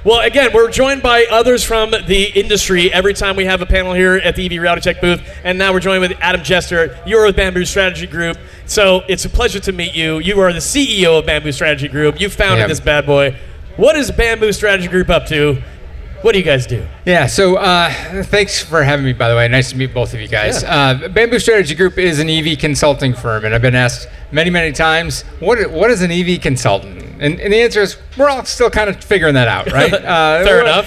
Well, again, we're joined by others from the industry every time we have a panel here at the EV Reality Check booth, and now we're joined with Adam Jester. You're with Bamboo Strategy Group, so it's a pleasure to meet you. You are the CEO of Bamboo Strategy Group. You founded this bad boy. What is Bamboo Strategy Group up to? What do you guys do? Yeah, so thanks for having me, by the way. Nice to meet both of you guys. Yeah. Bamboo Strategy Group is an EV consulting firm, and I've been asked many, many times, what is an EV consultant? And the answer is, we're all still kind of figuring that out, right? Fair enough.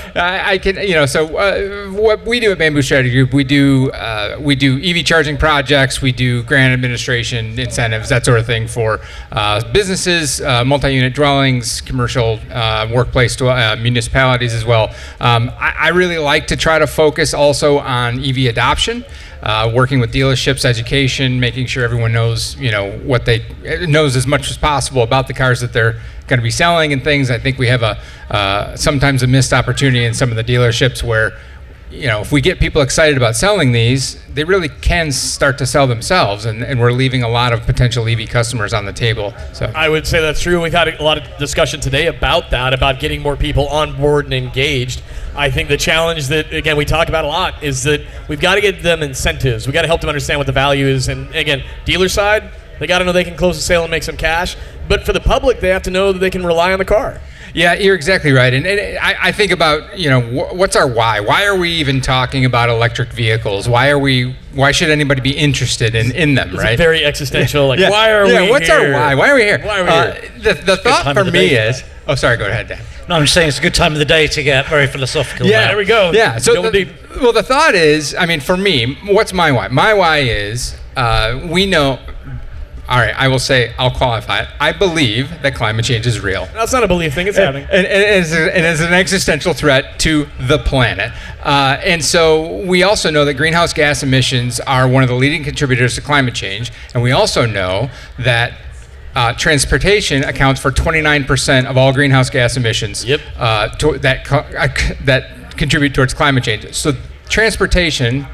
What we do at Bamboo Strategy Group, we do EV charging projects, we do grant administration, incentives, that sort of thing for businesses, multi-unit dwellings, commercial workplace, municipalities as well. I really like to try to focus also on EV adoption, working with dealerships, education, making sure everyone knows, knows as much as possible about the cars that they're going to be selling and things. I think we have sometimes a missed opportunity in some of the dealerships where, if we get people excited about selling these, they really can start to sell themselves, and we're leaving a lot of potential EV customers on the table. So I would say that's true. We've had a lot of discussion today about that, about getting more people on board and engaged. I think the challenge that, again, we talk about a lot is that we've got to get them incentives. We've got to help them understand what the value is. And again, dealer side, they got to know they can close the sale and make some cash. But for the public, they have to know that they can rely on the car. Yeah, you're exactly right. And I think about, what's our why? Why are we even talking about electric vehicles? Why should anybody be interested in them, right? It's very existential. Why are we here? What's our why? Why are we here? Why are we here? The thought for me is... Oh, sorry, go ahead, Dan. No, I'm just saying it's a good time of the day to get very philosophical. Yeah, there we go. Yeah, so the thought is, for me, what's my why? My why is, we know... All right, I'll qualify it. I believe that climate change is real. That's not a belief thing, it's happening. And it's an existential threat to the planet. And so we also know that greenhouse gas emissions are one of the leading contributors to climate change. And we also know that transportation accounts for 29% of all greenhouse gas emissions that contribute towards climate change. So transportation,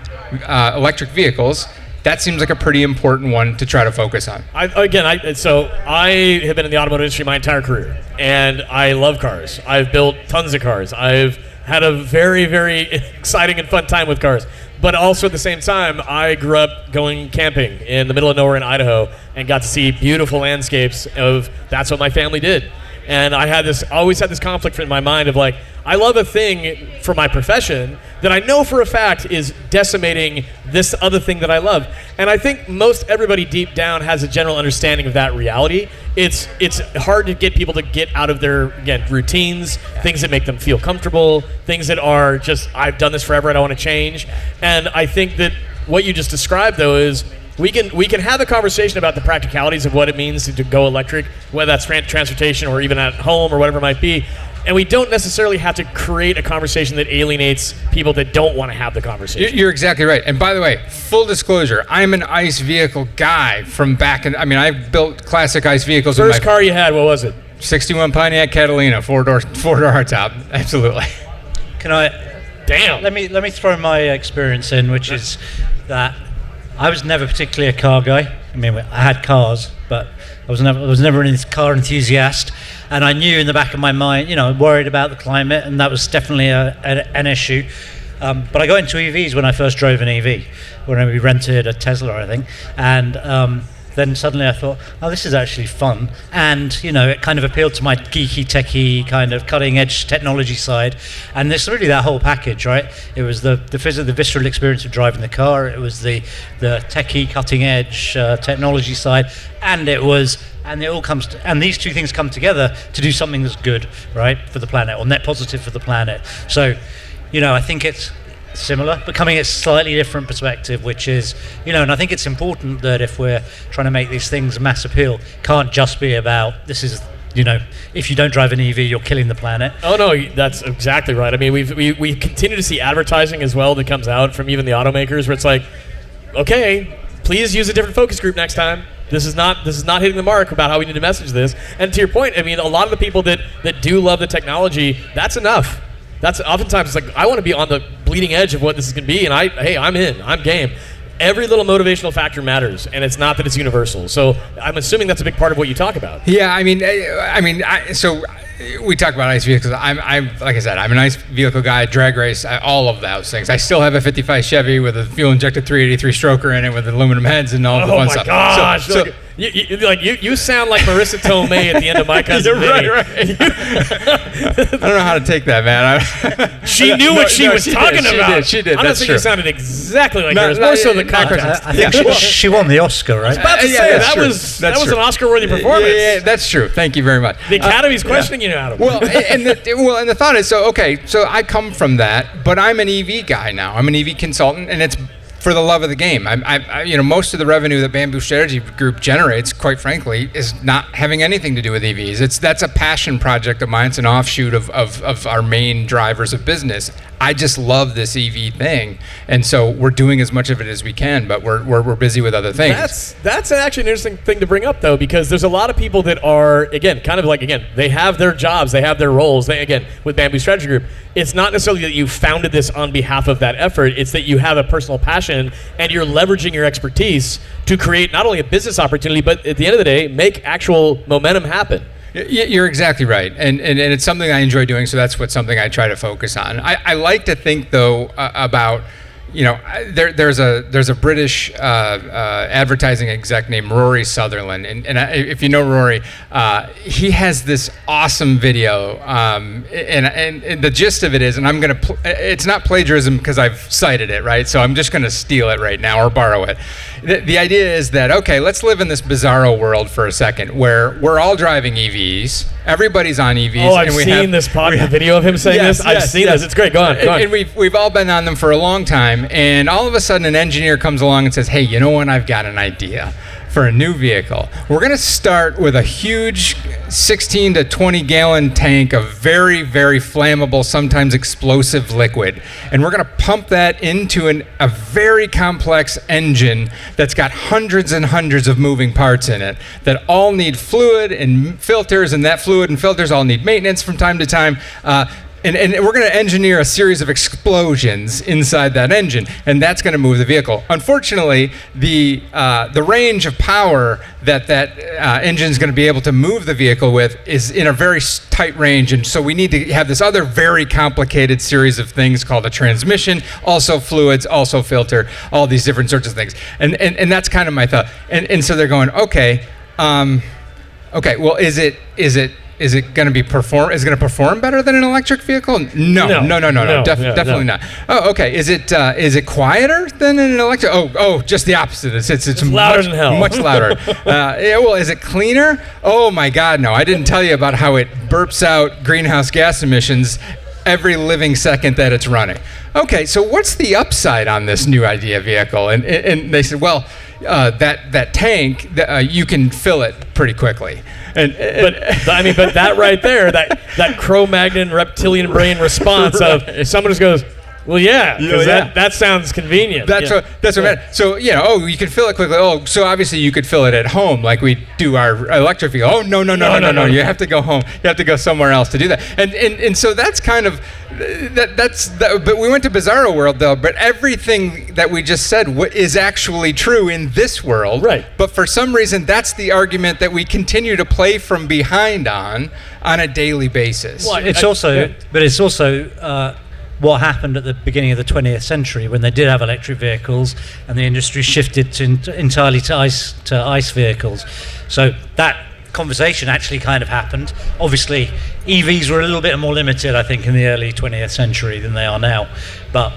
electric vehicles, that seems like a pretty important one to try to focus on. I have been in the automotive industry my entire career, and I love cars. I've built tons of cars. I've had a very, very exciting and fun time with cars. But also at the same time, I grew up going camping in the middle of nowhere in Idaho and got to see beautiful landscapes that's what my family did. And I always had this conflict in my mind of I love a thing for my profession that I know for a fact is decimating this other thing that I love. And I think most everybody deep down has a general understanding of that reality. It's hard to get people to get out of their, routines, things that make them feel comfortable, things that are just, I've done this forever, I don't want to change. And I think that what you just described, though, is we can have a conversation about the practicalities of what it means to go electric, whether that's transportation or even at home or whatever it might be. And we don't necessarily have to create a conversation that alienates people that don't want to have the conversation. You're exactly right. And by the way, full disclosure, I'm an ICE vehicle guy from back in, I've built classic ICE vehicles. First car you had, what was it? 61 Pontiac Catalina, four-door hardtop. Absolutely. Can I? Damn. Let me throw my experience in, which is that I was never particularly a car guy. I had cars, but I was never a car enthusiast. And I knew in the back of my mind, worried about the climate, and that was definitely an issue. But I got into EVs when I first drove an EV, when we rented a Tesla, I think. And then suddenly I thought, oh, this is actually fun. And, it kind of appealed to my geeky, techie, kind of cutting-edge technology side. And this really that whole package, right? It was the visceral experience of driving the car. It was the techie, cutting-edge technology side. And these two things come together to do something that's good, right, for the planet, or net positive for the planet. So, I think it's similar, but coming at a slightly different perspective, which is, and I think it's important that if we're trying to make these things mass appeal, can't just be about, this is, if you don't drive an EV, you're killing the planet. Oh no, that's exactly right. We continue to see advertising as well that comes out from even the automakers, where it's okay, please use a different focus group next time. This is not hitting the mark about how we need to message this. And to your point, a lot of the people that do love the technology, that's enough. That's oftentimes it's I want to be on the bleeding edge of what this is going to be, and I'm in, I'm game. Every little motivational factor matters, and it's not that it's universal. So I'm assuming that's a big part of what you talk about. Yeah, so we talk about ICE vehicles. I'm like I said, I'm an ICE vehicle guy, drag race, all of those things. I still have a 55 Chevy with a fuel-injected 383 stroker in it with aluminum heads and all the fun stuff. Oh my gosh! So, you sound like Marissa Tomei at the end of My Cousin Vinny. right. I don't know how to take that, man. She knew what she was talking about. She did. I don't think you sounded exactly like her. It's more so the cockroach. I think she won the Oscar, right? I was about to say that was an Oscar-worthy performance. Yeah, that's true. Thank you very much. The Academy's questioning you now. Well, and the thought is, so I come from that, but I'm an EV guy now. I'm an EV consultant, and it's for the love of the game. Most of the revenue that Bamboo Strategy Group generates, quite frankly, is not having anything to do with EVs. That's a passion project of mine. It's an offshoot of our main drivers of business. I just love this EV thing, and so we're doing as much of it as we can, but we're busy with other things. That's actually an interesting thing to bring up, though, because there's a lot of people that are, again, they have their jobs, they have their roles. With Bamboo Strategy Group, it's not necessarily that you founded this on behalf of that effort. It's that you have a personal passion and you're leveraging your expertise to create not only a business opportunity, but at the end of the day, make actual momentum happen. You're exactly right, and it's something I enjoy doing, so that's something I try to focus on. I like to think, though, about, there's a British advertising exec named Rory Sutherland, and if you know Rory, he has this awesome video, and the gist of it is, and it's not plagiarism because I've cited it, right? So I'm just gonna steal it right now or borrow it. The idea is that, okay, let's live in this bizarro world for a second where we're all driving EVs, everybody's on EVs. Oh, I've seen this video of him saying this. I've seen this. It's great. Go on. And we've all been on them for a long time, and all of a sudden an engineer comes along and says, hey, you know what, I've got an idea for a new vehicle. We're gonna start with a huge 16 to 20 gallon tank of very, very flammable, sometimes explosive liquid. And we're gonna pump that into a very complex engine that's got hundreds and hundreds of moving parts in it that all need fluid and filters, and that fluid and filters all need maintenance from time to time. And we're going to engineer a series of explosions inside that engine, and that's going to move the vehicle. Unfortunately, the range of power that engine is going to be able to move the vehicle with is in a very tight range, and so we need to have this other very complicated series of things called a transmission, also fluids, also filter, all these different sorts of things. And that's kind of my thought. And so they're going, okay, well, is it going to perform? Is it going to perform better than an electric vehicle? No. Definitely not. Oh, okay. Is it quieter than an electric? Oh, just the opposite. It's louder than hell. Much louder. Well, is it cleaner? Oh my God, no! I didn't tell you about how it burps out greenhouse gas emissions every living second that it's running. Okay, so what's the upside on this new idea vehicle? And they said, well, that tank, you can fill it pretty quickly. But that right there, that Cro-Magnon reptilian brain response of someone just goes, well, yeah, because that sounds convenient. That's what I meant. So, you can fill it quickly. Oh, so obviously you could fill it at home like we do our electric vehicle. Oh, no. You have to go home. You have to go somewhere else to do that. And so that's kind of, but we went to Bizarro World, though, but everything that we just said is actually true in this world. Right. But for some reason, that's the argument that we continue to play from behind on a daily basis. Well, it's also what happened at the beginning of the 20th century when they did have electric vehicles and the industry shifted entirely to ICE vehicles. So that conversation actually kind of happened. Obviously, EVs were a little bit more limited, I think, in the early 20th century than they are now. But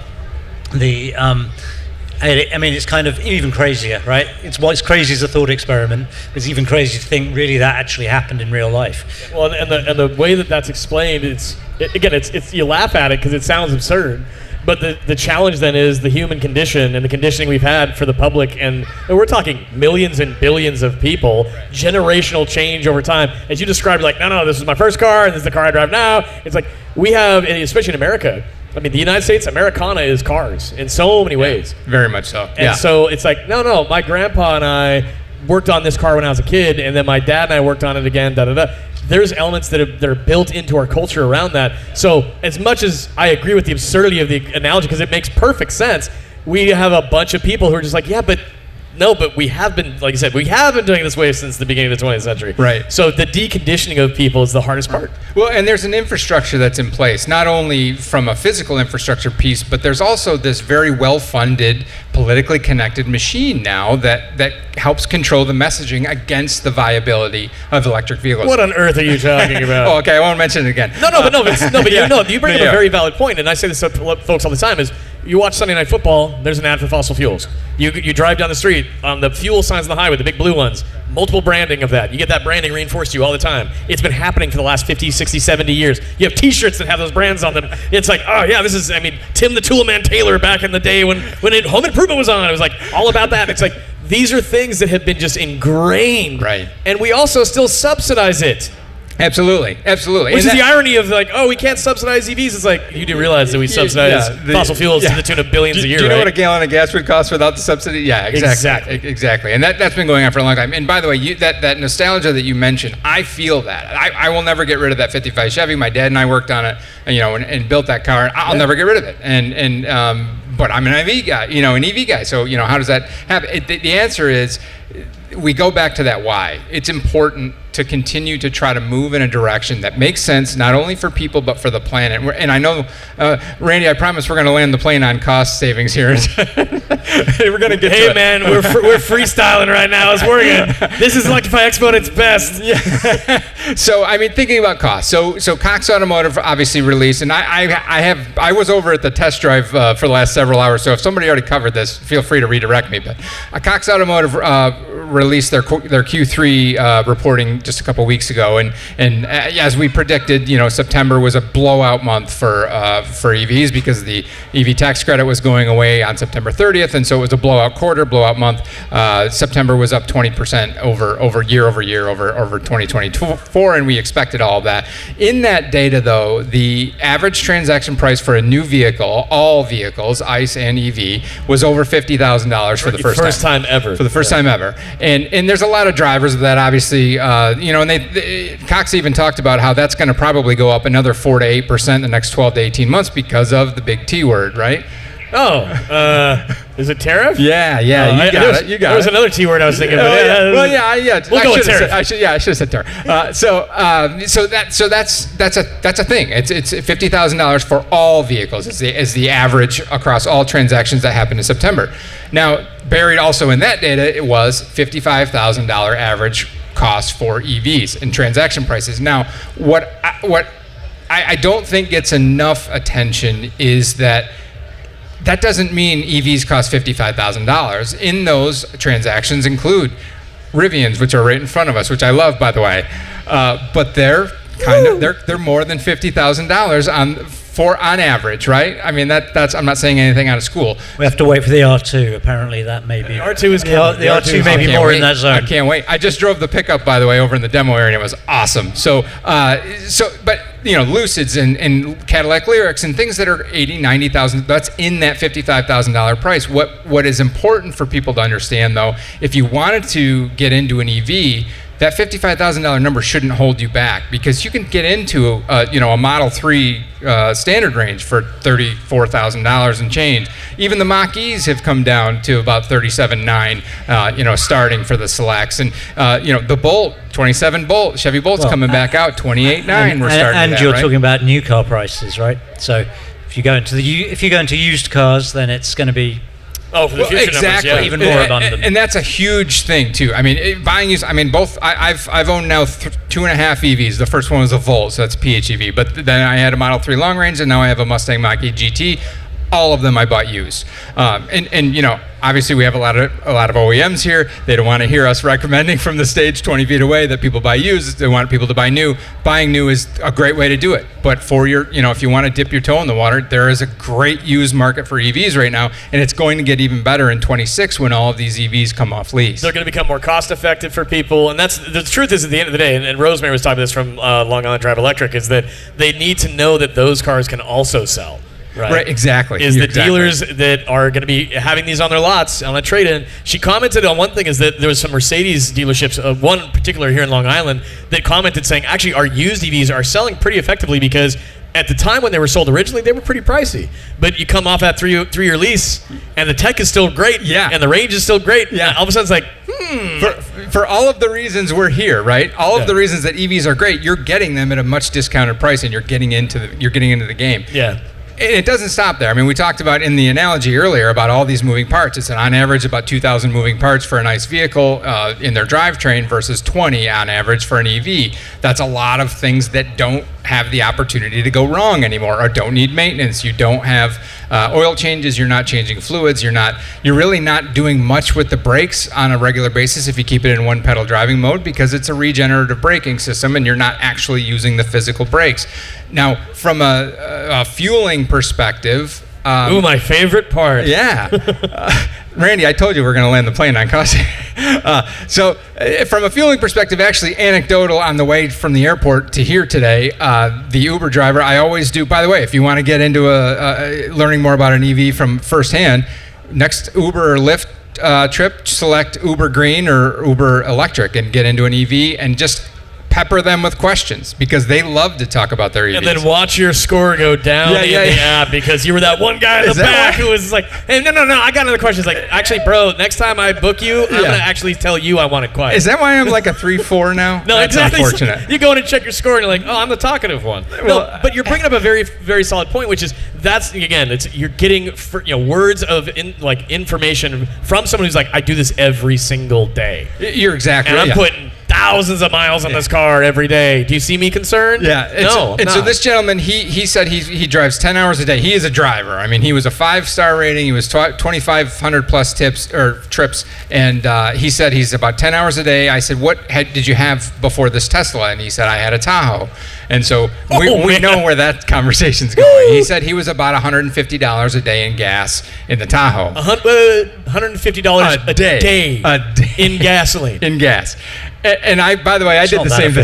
it's kind of even crazier, right? It's crazy as a thought experiment. It's even crazy to think really that actually happened in real life. Well, and the way that's explained, it's you laugh at it because it sounds absurd, but the challenge then is the human condition and the conditioning we've had for the public, and we're talking millions and billions of people, generational change over time. As you described, like, no, this is my first car, and this is the car I drive now. It's like we have, and especially in America. I mean, the United States, Americana is cars in so many ways. Very much so. And so it's like, no, my grandpa and I worked on this car when I was a kid, and then my dad and I worked on it again, There's elements that are built into our culture around that. So as much as I agree with the absurdity of the analogy, because it makes perfect sense, we have a bunch of people who are just like, yeah, but No, but we have been, like I said, we have been doing this way since the beginning of the 20th century. Right. So the deconditioning of people is the hardest part. Well, and there's an infrastructure that's in place, not only from a physical infrastructure piece, but there's also this very well-funded, politically connected machine now that helps control the messaging against the viability of electric vehicles. What on earth are you talking about? Oh, okay, I won't mention it again. But you bring up a very valid point, and I say this to folks all the time, is you watch Sunday Night Football, there's an ad for fossil fuels. You drive down the street, on the fuel signs on the highway, the big blue ones, multiple branding of that. You get that branding reinforced to you all the time. It's been happening for the last 50, 60, 70 years. You have t-shirts that have those brands on them. It's like, oh yeah, this is, Tim the Toolman Taylor back in the day when Home Improvement was on. It was like all about that. It's like, these are things that have been just ingrained. Right. And we also still subsidize it. Absolutely. Which is the irony of like, oh, we can't subsidize EVs. It's like, you do realize that we subsidize fossil fuels to the tune of billions a year, Do you know right? what a gallon of gas would cost without the subsidy? Yeah, exactly. And that's been going on for a long time. And by the way, that nostalgia that you mentioned, I feel that. I will never get rid of that 55 Chevy. My dad and I worked on it, and built that car. I'll never get rid of it. But I'm an EV guy. So, how does that happen? The answer is, we go back to that why. It's important to continue to try to move in a direction that makes sense, not only for people, but for the planet. And I know, Randy, I promise we're going to land the plane on cost savings here. We're going to get to it. Hey, man, we're freestyling right now. It's working. This is Electrify Expo at its best. Yeah. So, thinking about cost. So Cox Automotive obviously released, and I was over at the test drive for the last several hours, so if somebody already covered this, feel free to redirect me. But Cox Automotive released their Q3 reporting just a couple weeks ago, and as we predicted, September was a blowout month for EVs because the EV tax credit was going away on September 30th, and so it was a blowout quarter, blowout month. September was up 20% over year over 2024, and we expected all of that. In that data, though, the average transaction price for a new vehicle, all vehicles, ICE and EV, was over $50,000 for the first time ever. For the first time ever. And there's a lot of drivers of that, obviously, and Cox even talked about how that's going to probably go up another 4 to 8% in the next 12 to 18 months because of the big T word, right? Oh, is it tariff? Yeah, you got it. There was another T word I was thinking of. Yeah. We'll go with tariff. I should have said tariff. So that's a thing. It's $50,000 for all vehicles. Is the average across all transactions that happened in September. Now, buried also in that data, it was $55,000 average cost for EVs and transaction prices. Now, what I don't think gets enough attention is that doesn't mean EVs cost $55,000. In those transactions include Rivians, which are right in front of us, which I love, by the way. But they're they're more than $50,000 on average, right? That's I'm not saying anything out of school. We have to wait for the R2. Apparently, that may be. R2 is the R2 may be more in that zone. I can't wait. I just drove the pickup, by the way, over in the demo area, and it was awesome. But Lucids and Cadillac Lyrics and things that are $80,000, $90,000, that's in that $55,000 price. What is important for people to understand, though, if you wanted to get into an EV, that $55,000 number shouldn't hold you back, because you can get into a Model 3 standard range for $34,000 and change. Even the Mach-E's have come down to about $37,900, starting for the selects. And the Bolt, 27 Bolt, Chevy Bolt's coming back out, $28,900. We're starting. And that, you're right? talking about new car prices, right? So if you go into used cars, then it's going to be. Oh, for the future exactly. numbers, even more abundant. And that's a huge thing too. Buying used. Both. I've owned now 2.5 EVs. The first one was a Volt, so that's PHEV. But then I had a Model 3 long range, and now I have a Mustang Mach-E GT. All of them I bought used. Obviously we have a lot of OEMs here. They don't want to hear us recommending from the stage 20 feet away that people buy used. They want people to buy new. Buying new is a great way to do it. But for if you want to dip your toe in the water, there is a great used market for EVs right now, and it's going to get even better in 26 when all of these EVs come off lease. They're going to become more cost effective for people, and that's the truth. Is at the end of the day, and Rosemary was talking about this from Long Island Drive Electric, is that they need to know that those cars can also sell. Right, exactly. Is the dealers that are going to be having these on their lots on a trade-in. She commented on one thing, is that there was some Mercedes dealerships, one particular here in Long Island, that commented saying, actually, our used EVs are selling pretty effectively because At the time when they were sold originally, they were pretty pricey. But you come off that three-year lease, and the tech is still great, and the range is still great. Yeah. All of a sudden, it's like, For all of the reasons we're here, right? All of the reasons that EVs are great, you're getting them at a much discounted price, and you're getting into the game. Yeah. It doesn't stop there. I mean, we talked about in the analogy earlier about all these moving parts. It's on average about 2,000 moving parts for a nice vehicle in their drivetrain versus 20 on average for an EV. That's a lot of things that don't have the opportunity to go wrong anymore or don't need maintenance. You don't have oil changes. You're not changing fluids. You're really not doing much with the brakes on a regular basis if you keep it in one pedal driving mode, because it's a regenerative braking system and you're not actually using the physical brakes. Now, from a fueling perspective, ooh, my favorite part. Yeah. Randy, I told you we're going to land the plane on cost. So from a fueling perspective, actually anecdotal on the way from the airport to here today, the Uber driver, I always do, by the way, if you want to get into learning more about an EV from firsthand, next Uber or Lyft trip, select Uber Green or Uber Electric and get into an EV and just pepper them with questions because they love to talk about their EVs. And then watch your score go down in the app because you were that one guy in the back who was like, hey, no, I got another question. It's like, actually, bro, next time I book you, I'm going to actually tell you I want it quiet. Is that why I'm like a 3-4 now? No, that's exactly. Unfortunate. You go in and check your score and you're like, oh, I'm the talkative one. No, but you're bringing up a very, very solid point, which is you're getting words of information from someone who's like, I do this every single day. You're exactly right. And I'm putting thousands of miles on this car every day. Do you see me concerned? Yeah. No. So this gentleman, he said he drives 10 hours a day. He is a driver. I mean, he was a 5-star rating. He was 2,500 plus trips, and he said he's about 10 hours a day. I said, what did you have before this Tesla? And he said, I had a Tahoe. And so we know where that conversation's going. He said he was about $150 a day in gas in the Tahoe. $150 a day in gasoline. In gas. And by the way, I did the same thing.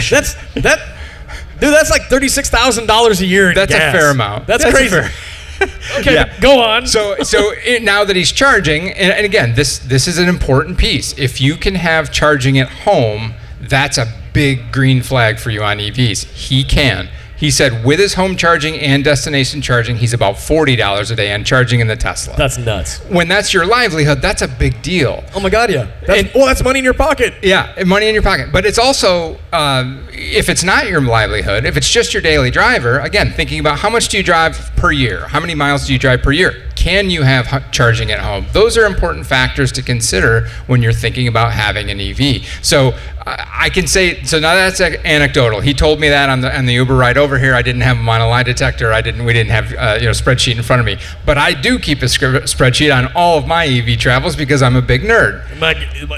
That's like $36,000 a year in gas. That's a fair amount. That's crazy. Okay, go on. So now that he's charging, and again, this is an important piece. If you can have charging at home, that's a big green flag for you on EVs. He can. He said with his home charging and destination charging, he's about $40 a day on charging in the Tesla. That's nuts. When that's your livelihood, that's a big deal. Oh my God, yeah. That's money in your pocket. Yeah, money in your pocket. But it's also, if it's not your livelihood, if it's just your daily driver, again, thinking about how much do you drive per year? How many miles do you drive per year? Can you have charging at home? Those are important factors to consider when you're thinking about having an EV. So I can say, so now that's anecdotal. He told me that on the Uber ride over here. I didn't have him on a lie detector. We didn't have spreadsheet in front of me. But I do keep a spreadsheet on all of my EV travels because I'm a big nerd.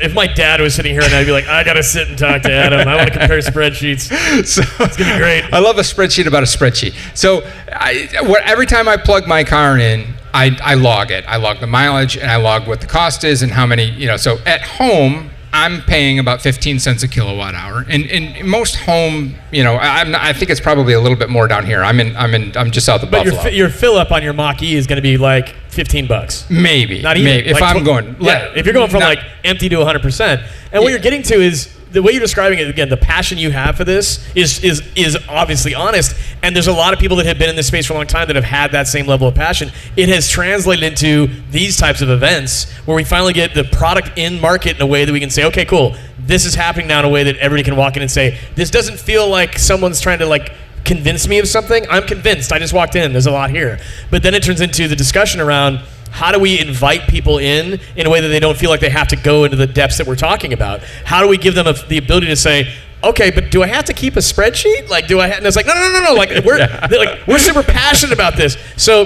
If my dad was sitting here and I'd be like, I gotta sit and talk to Adam. I want to compare spreadsheets. So it's gonna be great. I love a spreadsheet about a spreadsheet. So every time I plug my car in, I log it. I log the mileage and I log what the cost is and how many, so at home, I'm paying about 15 cents a kilowatt hour. In most home, I think it's probably a little bit more down here. I'm just south of Buffalo. But your fill up on your Mach-E is going to be like $15. Maybe. Not even. Maybe. If I'm going. Yeah. If you're going from like empty to 100%. And what you're getting to is the way you're describing it, again, the passion you have for this is obviously honest. And there's a lot of people that have been in this space for a long time that have had that same level of passion. It has translated into these types of events where we finally get the product in market in a way that we can say, okay, cool, this is happening now in a way that everybody can walk in and say, this doesn't feel like someone's trying to convince me of something. I'm convinced. I just walked in. There's a lot here. But then it turns into the discussion around how do we invite people in a way that they don't feel like they have to go into the depths that we're talking about? How do we give them the ability to say, okay, but do I have to keep a spreadsheet? And it's like, no. We're super passionate about this. So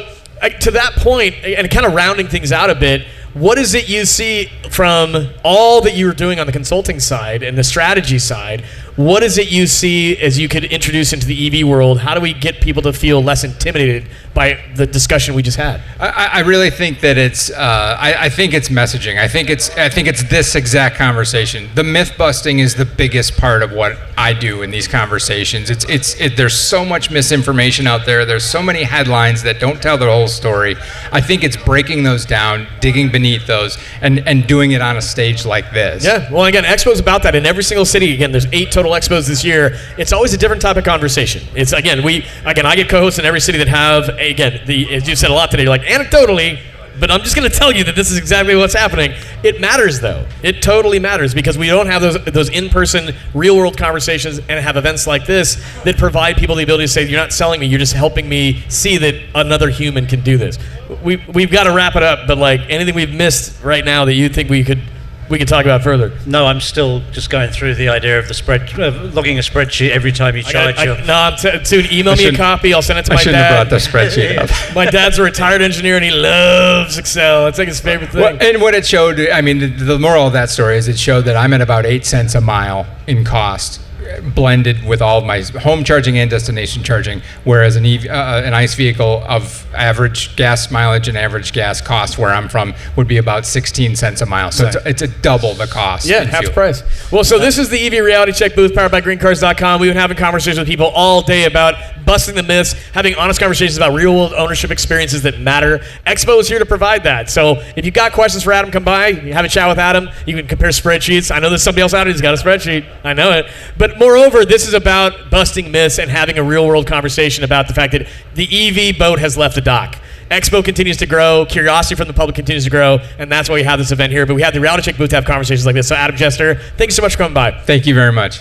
to that point, and kind of rounding things out a bit, what is it you see from all that you're doing on the consulting side and the strategy side? What is it you see as you could introduce into the EV world? How do we get people to feel less intimidated by the discussion we just had? I really think that it's. I think it's messaging. I think it's this exact conversation. The myth busting is the biggest part of what I do in these conversations. There's so much misinformation out there. There's so many headlines that don't tell the whole story. I think it's breaking those down, digging beneath those, and doing it on a stage like this. Yeah. Well, again, Expo's about that in every single city. Again, there's 8 total total expos this year, it's always a different type of conversation. It's I get co-hosts in every city that have, as you said a lot today, you're like, anecdotally, but I'm just going to tell you that this is exactly what's happening. It matters, though. It totally matters, because we don't have those in-person, real-world conversations and have events like this that provide people the ability to say, you're not selling me, you're just helping me see that another human can do this. We've got to wrap it up, but like anything we've missed right now that you think we could talk about further? No, I'm still just going through the idea of logging a spreadsheet every time you charge. Dude, email me a copy. I'll send it to my dad. I shouldn't have brought the spreadsheet up. My dad's a retired engineer, and he loves Excel. It's like his favorite thing. Well, and what it showed, I mean, the moral of that story is it showed that I'm at about 8 cents a mile in cost, blended with all of my home charging and destination charging, whereas an ICE vehicle of average gas mileage and average gas cost where I'm from would be about 16 cents a mile. So it's a double the cost. Yeah, half the price. Well, so this is the EV Reality Check booth powered by greencars.com. We've been having conversations with people all day about busting the myths, having honest conversations about real-world ownership experiences that matter. Expo is here to provide that. So if you've got questions for Adam, come by. You have a chat with Adam. You can compare spreadsheets. I know there's somebody else out there who's got a spreadsheet. I know it. But moreover, this is about busting myths and having a real-world conversation about the fact that the EV boat has left the dock. Expo continues to grow, curiosity from the public continues to grow, and that's why we have this event here. But we have the Reality Check booth to have conversations like this. So Adam, Jester, thank you so much for coming by. Thank you very much.